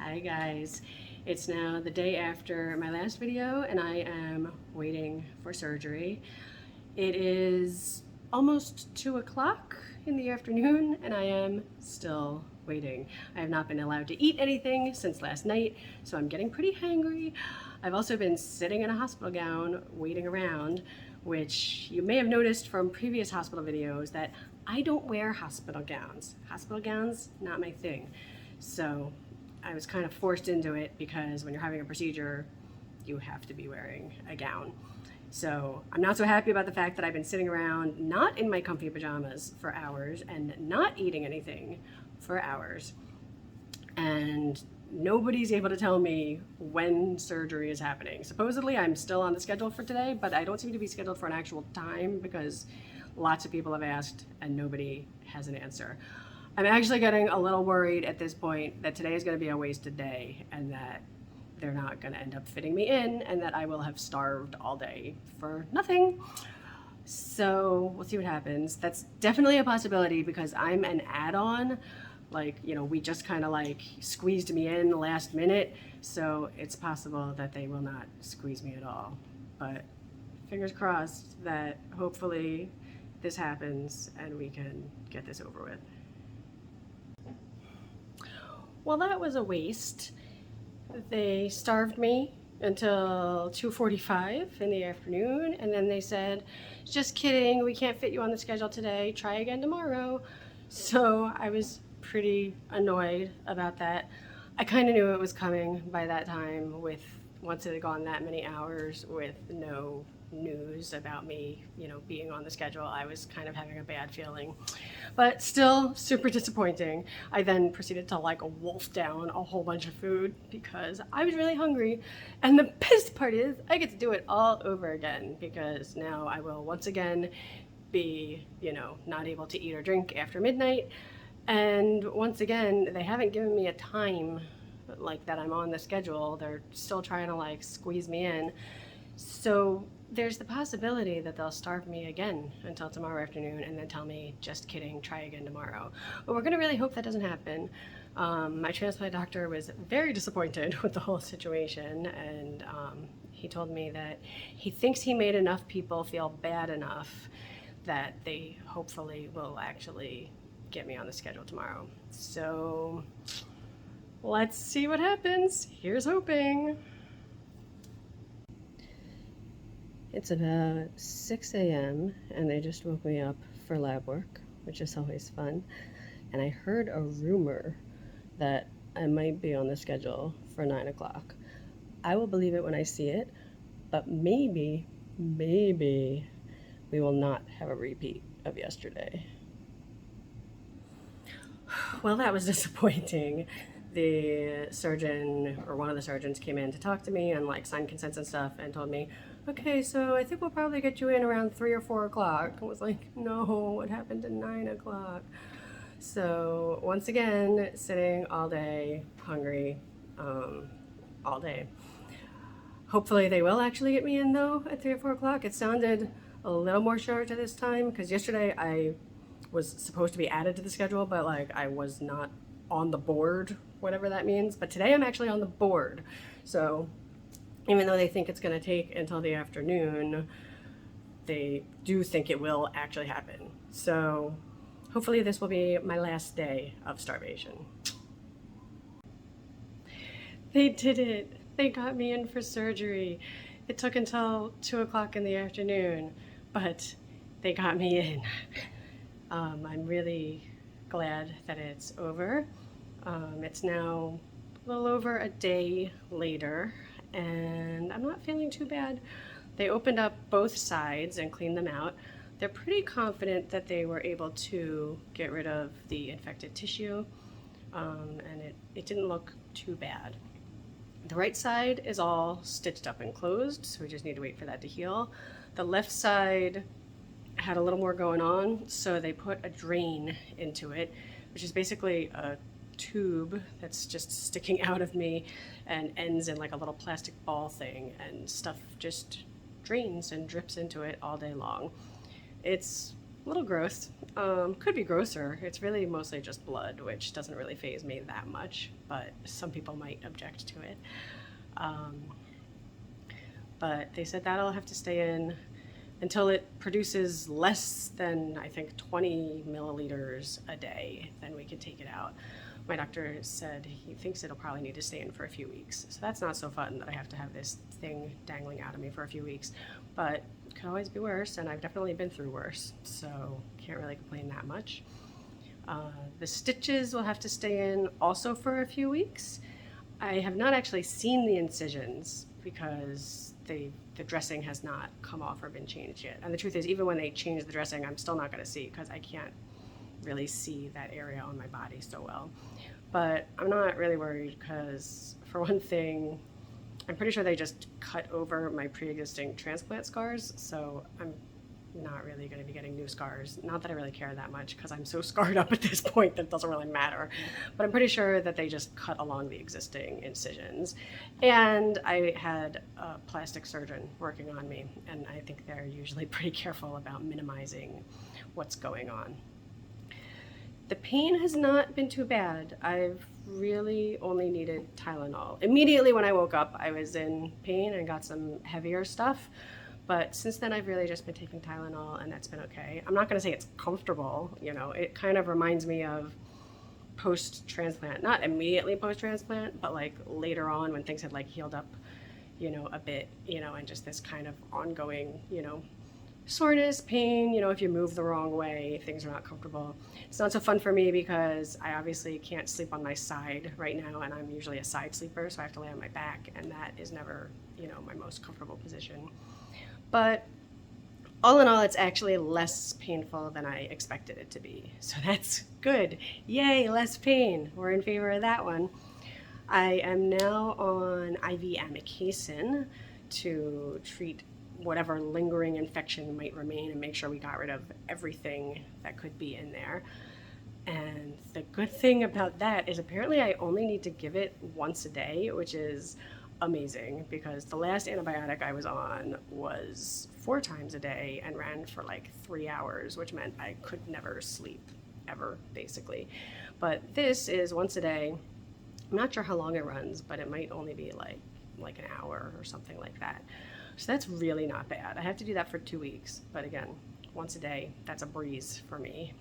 Hi guys, it's now the day after my last video and I am waiting for surgery. It is almost 2 o'clock in the afternoon and I am still waiting. I have not been allowed to eat anything since last night, so I'm getting pretty hangry. I've also been sitting in a hospital gown waiting around, which you may have noticed from previous hospital videos that I don't wear hospital gowns. Hospital gowns, not my thing. So I was kind of forced into it because when you're having a procedure, you have to be wearing a gown. So I'm not so happy about the fact that I've been sitting around not in my comfy pajamas for hours and not eating anything for hours. And nobody's able to tell me when surgery is happening. Supposedly I'm still on the schedule for today, but I don't seem to be scheduled for an actual time because lots of people have asked and nobody has an answer. I'm actually getting a little worried at this point that today is going to be a wasted day and that they're not going to end up fitting me in and that I will have starved all day for nothing. So we'll see what happens. That's definitely a possibility because I'm an add-on. Like, you know, we just kind of like squeezed me in the last minute. So it's possible that they will not squeeze me at all. But fingers crossed that hopefully this happens and we can get this over with. Well, that was a waste. They starved me until 2:45 in the afternoon, and then they said, just kidding, we can't fit you on the schedule today, try again tomorrow. So I was pretty annoyed about that. I kind of knew it was coming by that time with once it had gone that many hours with no news about me, you know, being on the schedule. I was kind of having a bad feeling, but still super disappointing. I then proceeded to like wolf down a whole bunch of food because I was really hungry. And the best part is I get to do it all over again because now I will once again be, you know, not able to eat or drink after midnight. And once again, they haven't given me a time like that I'm on the schedule. They're still trying to like squeeze me in. So there's the possibility that they'll starve me again until tomorrow afternoon and then tell me, just kidding, try again tomorrow. But we're gonna really hope that doesn't happen. My transplant doctor was very disappointed with the whole situation, and he told me that he thinks he made enough people feel bad enough that they hopefully will actually get me on the schedule tomorrow. So let's see what happens. Here's hoping. It's about 6 a.m. and they just woke me up for lab work, which is always fun. And I heard a rumor that I might be on the schedule for 9 o'clock. I will believe it when I see it, but maybe we will not have a repeat of yesterday. Well, that was disappointing. The surgeon, or one of the surgeons, came in to talk to me and like sign consents and stuff and told me, okay, so I think we'll probably get you in around 3 or 4 o'clock. I was like, no, what happened to 9 o'clock? So once again, sitting all day, hungry, all day. Hopefully they will actually get me in though at 3 or 4 o'clock. It sounded a little more short to this time because yesterday I was supposed to be added to the schedule, but like I was not on the board, whatever that means. But today I'm actually on the board. So even though they think it's going to take until the afternoon, they do think it will actually happen. So hopefully this will be my last day of starvation. They did it. They got me in for surgery. It took until 2 o'clock in the afternoon, but they got me in. I'm really glad that it's over. It's now a little over a day later and I'm not feeling too bad. They opened up both sides and cleaned them out. They're pretty confident that they were able to get rid of the infected tissue and it didn't look too bad. The right side is all stitched up and closed, so we just need to wait for that to heal. The left side had a little more going on, so they put a drain into it, which is basically a tube that's just sticking out of me and ends in like a little plastic ball thing, and stuff just drains and drips into it all day long. It's A little gross. Could be grosser. It's really mostly just blood, which doesn't really faze me that much, but some people might object to it. But they said that'll have to stay in until it produces less than, I think, 20 milliliters a day. Then we can take it out. My doctor said he thinks it'll probably need to stay in for a few weeks. So that's not so fun that I have to have this thing dangling out of me for a few weeks. But it could always be worse, and I've definitely been through worse. So can't really complain that much. The stitches will have to stay in also for a few weeks. I have not actually seen the incisions because the dressing has not come off or been changed yet. And the truth is, even when they change the dressing, I'm still not going to see because I can't really see that area on my body so well. But I'm not really worried because, for one thing, I'm pretty sure they just cut over my pre-existing transplant scars, so I'm not really going to be getting new scars. Not that I really care that much because I'm so scarred up at this point that it doesn't really matter. But I'm pretty sure that they just cut along the existing incisions. And I had a plastic surgeon working on me, and I think they're usually pretty careful about minimizing what's going on. The pain has not been too bad. I've really only needed Tylenol. Immediately when I woke up, I was in pain and got some heavier stuff. But since then, I've really just been taking Tylenol, and that's been okay. I'm not going to say it's comfortable. You know, it kind of reminds me of post-transplant. Not immediately post-transplant, but like later on when things had like healed up, you know, a bit, you know, and just this kind of ongoing, you know, soreness, pain, you know, if you move the wrong way, things are not comfortable. It's not so fun for me because I obviously can't sleep on my side right now, and I'm usually a side sleeper, so I have to lay on my back, and that is never, you know, my most comfortable position. But all in all, it's actually less painful than I expected it to be. So that's good. Yay, less pain. We're in favor of that one. I am now on IV amikacin to treat whatever lingering infection might remain and make sure we got rid of everything that could be in there. And the good thing about that is apparently I only need to give it once a day, which is amazing because the last antibiotic I was on was 4 times a day and ran for like 3 hours, which meant I could never sleep ever, basically. But this is once a day. I'm not sure how long it runs, but it might only be like an hour or something like that. So that's really not bad. I have to do that for 2 weeks, but again, once a day, that's a breeze for me.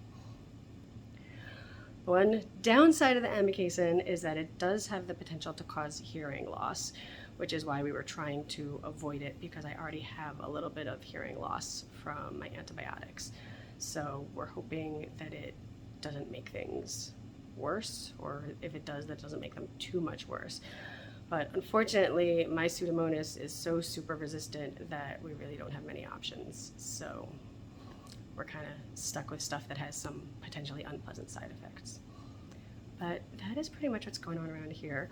One downside of the amikacin is that it does have the potential to cause hearing loss, which is why we were trying to avoid it because I already have a little bit of hearing loss from my antibiotics. So we're hoping that it doesn't make things worse, or if it does, that doesn't make them too much worse. But unfortunately, my Pseudomonas is so super resistant that we really don't have many options. So we're kind of stuck with stuff that has some potentially unpleasant side effects. But that is pretty much what's going on around here.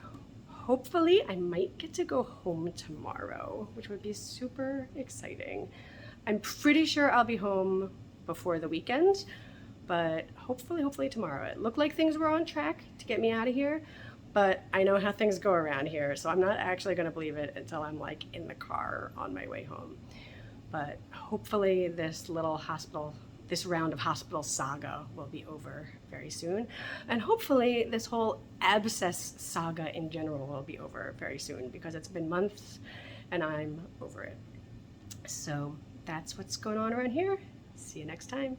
Hopefully, I might get to go home tomorrow, which would be super exciting. I'm pretty sure I'll be home before the weekend, but hopefully tomorrow. It looked like things were on track to get me out of here, but I know how things go around here, so I'm not actually going to believe it until I'm like in the car on my way home. But hopefully this round of hospital saga will be over very soon. And hopefully this whole abscess saga in general will be over very soon because it's been months and I'm over it. So that's what's going on around here. See you next time.